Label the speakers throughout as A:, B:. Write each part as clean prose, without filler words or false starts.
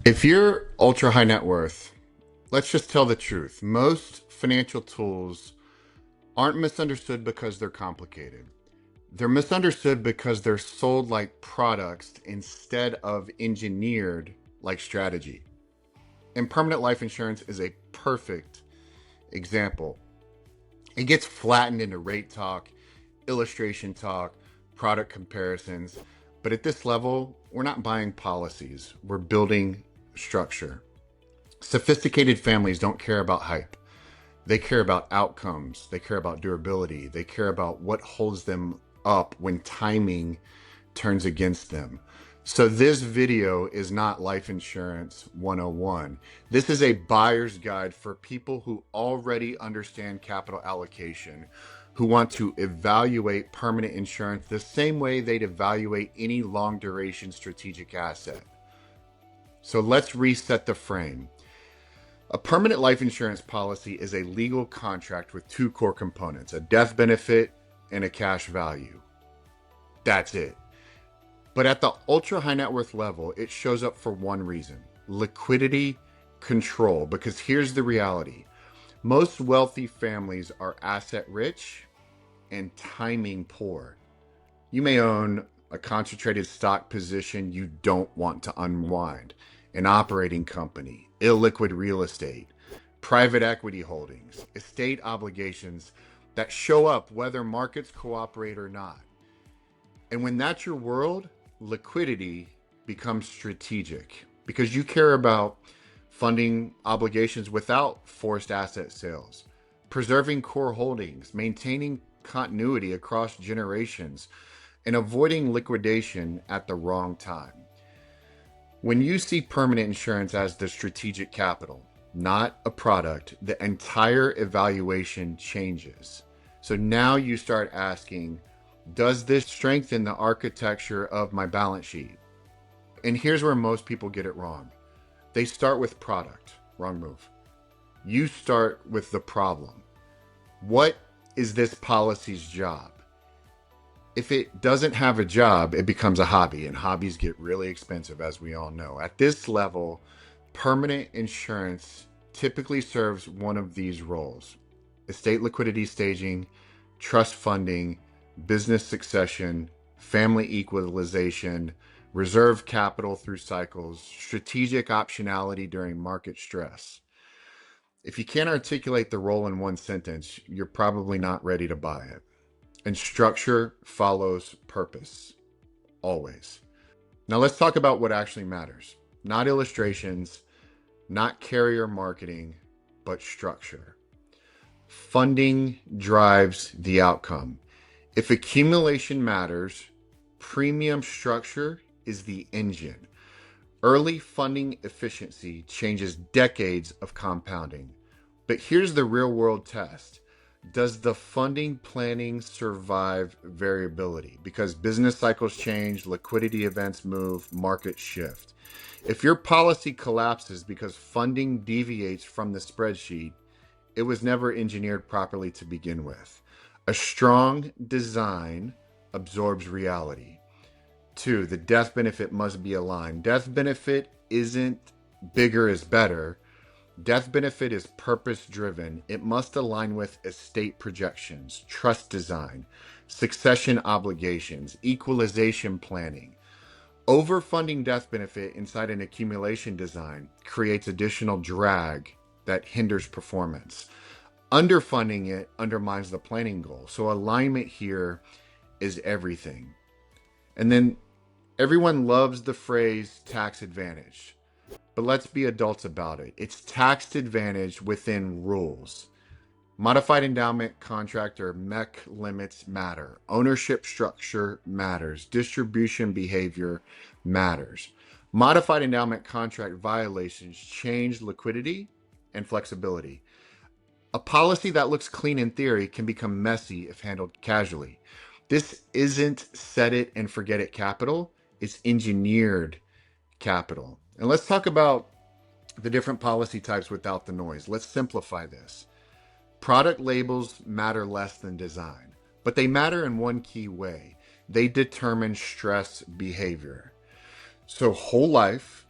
A: If you're ultra high net worth, let's just tell the truth. Most financial tools aren't misunderstood because they're complicated. They're misunderstood because they're sold like products instead of engineered like strategy. And permanent life insurance is a perfect example. It gets flattened into rate talk, illustration talk, product comparisons. But at this level, we're not buying policies, we're building structure. Sophisticated families don't care about hype. They care about outcomes. They care about durability. They care about what holds them up when timing turns against them. So this video is not life insurance 101. This is a buyer's guide for people who already understand capital allocation, who want to evaluate permanent insurance the same way they'd evaluate any long duration strategic asset. So let's reset the frame. A permanent life insurance policy is a legal contract with two core components, a death benefit and a cash value. That's it. But at the ultra high net worth level, it shows up for one reason: liquidity control. Because here's the reality: most wealthy families are asset rich and timing poor. You may own a concentrated stock position you don't want to unwind, an operating company, illiquid real estate, private equity holdings, estate obligations that show up whether markets cooperate or not. And when that's your world, liquidity becomes strategic because you care about funding obligations without forced asset sales, preserving core holdings, maintaining continuity across generations, and avoiding liquidation at the wrong time. When you see permanent insurance as the strategic capital, not a product, the entire evaluation changes. So now you start asking, does this strengthen the architecture of my balance sheet? And here's where most people get it wrong. They start with product. Wrong move. You start with the problem. What is this policy's job? If it doesn't have a job, it becomes a hobby, and hobbies get really expensive, as we all know. At this level, permanent insurance typically serves one of these roles: estate liquidity staging, trust funding, business succession, family equalization, reserve capital through cycles, strategic optionality during market stress. If you can't articulate the role in one sentence, you're probably not ready to buy it. And structure follows purpose, always. Now let's talk about what actually matters. Not illustrations, not carrier marketing, but structure. Funding drives the outcome. If accumulation matters, premium structure is the engine. Early funding efficiency changes decades of compounding. But here's the real world test. Does the funding planning survive variability? Because business cycles change, liquidity events move, markets shift. If your policy collapses because funding deviates from the spreadsheet, it was never engineered properly to begin with. A strong design absorbs reality. Two, the death benefit must be aligned. Death benefit isn't bigger is better. Death benefit is purpose driven. It must align with estate projections, trust design, succession obligations, equalization planning. Overfunding death benefit inside an accumulation design creates additional drag that hinders performance. Underfunding it undermines the planning goal. So alignment here is everything. And then everyone loves the phrase tax advantage. But let's be adults about it. It's tax advantage within rules. Modified endowment contract or MEC limits matter. Ownership structure matters. Distribution behavior matters. Modified endowment contract violations change liquidity and flexibility. A policy that looks clean in theory can become messy if handled casually. This isn't set it and forget it capital. It's engineered capital. And let's talk about the different policy types without the noise. Let's simplify this. Product labels matter less than design, but they matter in one key way. They determine stress behavior. So whole life,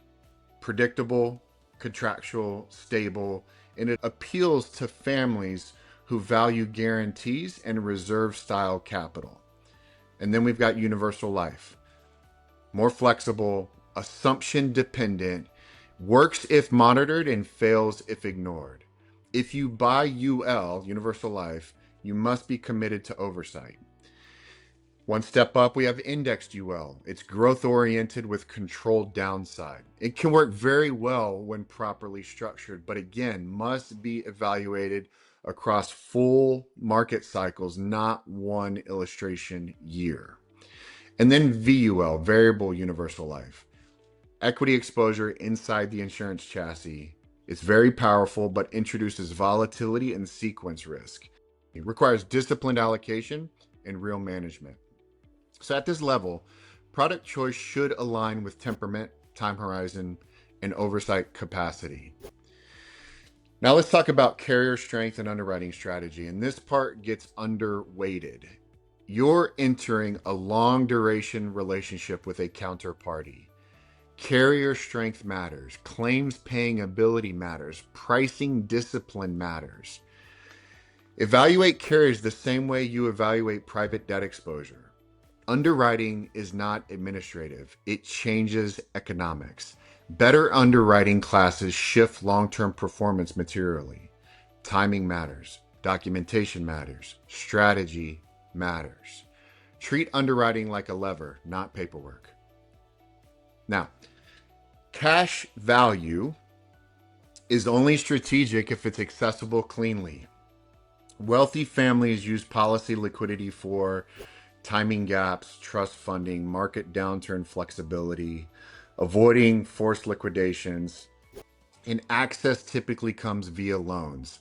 A: predictable, contractual, stable, and it appeals to families who value guarantees and reserve style capital. And then we've got universal life, more flexible, assumption dependent, works if monitored and fails if ignored. If you buy UL, universal life, you must be committed to oversight. One step up, we have indexed UL. It's growth oriented with controlled downside. It can work very well when properly structured, but again, must be evaluated across full market cycles, not one illustration year. And then VUL, variable universal life. Equity exposure inside the insurance chassis. It's very powerful, but introduces volatility and sequence risk. It requires disciplined allocation and real management. So at this level, product choice should align with temperament, time horizon, and oversight capacity. Now let's talk about carrier strength and underwriting strategy. And this part gets underweighted. You're entering a long duration relationship with a counterparty. Carrier strength matters. Claims paying ability matters. Pricing discipline matters. Evaluate carriers the same way you evaluate private debt exposure. Underwriting is not administrative. It changes economics. Better underwriting classes shift long-term performance materially. Timing matters. Documentation matters. Strategy matters. Treat underwriting like a lever, not paperwork. Now, cash value is only strategic if it's accessible cleanly. Wealthy families use policy liquidity for timing gaps, trust funding, market downturn flexibility, avoiding forced liquidations, and access typically comes via loans.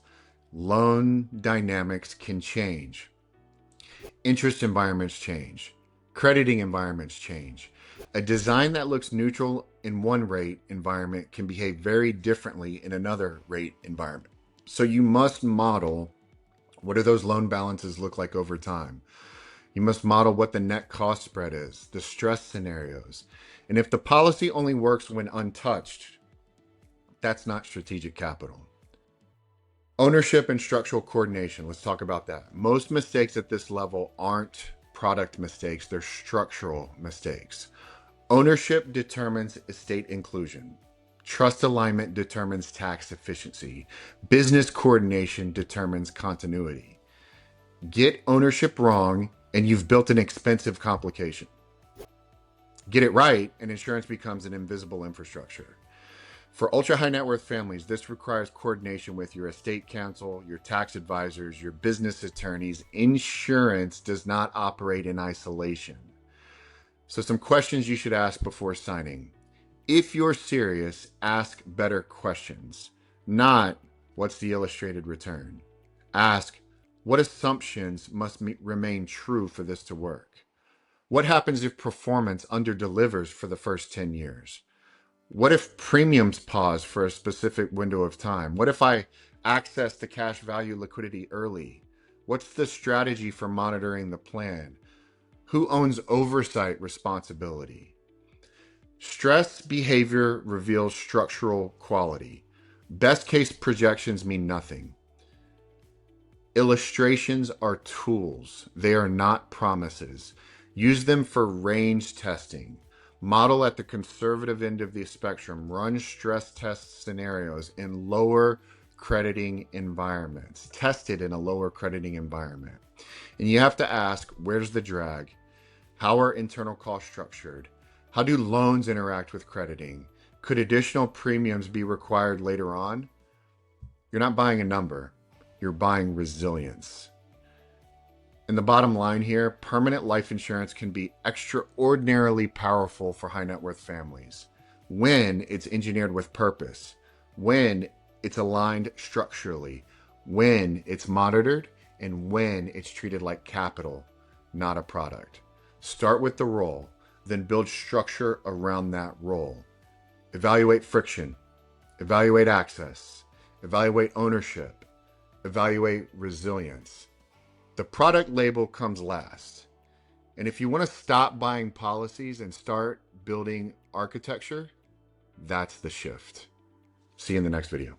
A: Loan dynamics can change. Interest environments change. Crediting environments change. A design that looks neutral in one rate environment can behave very differently in another rate environment. So you must model what do those loan balances look like over time. You must model what the net cost spread is, the stress scenarios. And if the policy only works when untouched, that's not strategic capital. Ownership and structural coordination. Let's talk about that. Most mistakes at this level aren't product mistakes, they're structural mistakes. Ownership determines estate inclusion. Trust alignment determines tax efficiency. Business coordination determines continuity. Get ownership wrong, and you've built an expensive complication. Get it right, and insurance becomes an invisible infrastructure. For ultra high net worth families, this requires coordination with your estate counsel, your tax advisors, your business attorneys. Insurance does not operate in isolation. So, some questions you should ask before signing. If you're serious, ask better questions. Not, what's the illustrated return? Ask, what assumptions must remain true for this to work? What happens if performance underdelivers for the first 10 years? What if premiums pause for a specific window of time? What if I access the cash value liquidity early? What's the strategy for monitoring the plan? Who owns oversight responsibility? Stress behavior reveals structural quality. Best case projections mean nothing. Illustrations are tools. They are not promises. Use them for range testing. Model at the conservative end of the spectrum. Run stress test scenarios in lower crediting environments. Test it in a lower crediting environment. And you have to ask, where's the drag? How are internal costs structured? How do loans interact with crediting? Could additional premiums be required later on? You're not buying a number. You're buying resilience. And the bottom line here, permanent life insurance can be extraordinarily powerful for high net worth families when it's engineered with purpose, when it's aligned structurally, when it's monitored, and when it's treated like capital, not a product. Start with the role, then build structure around that role. Evaluate friction, evaluate access, evaluate ownership, evaluate resilience. The product label comes last. And if you want to stop buying policies and start building architecture, That's the shift. See you in the next video.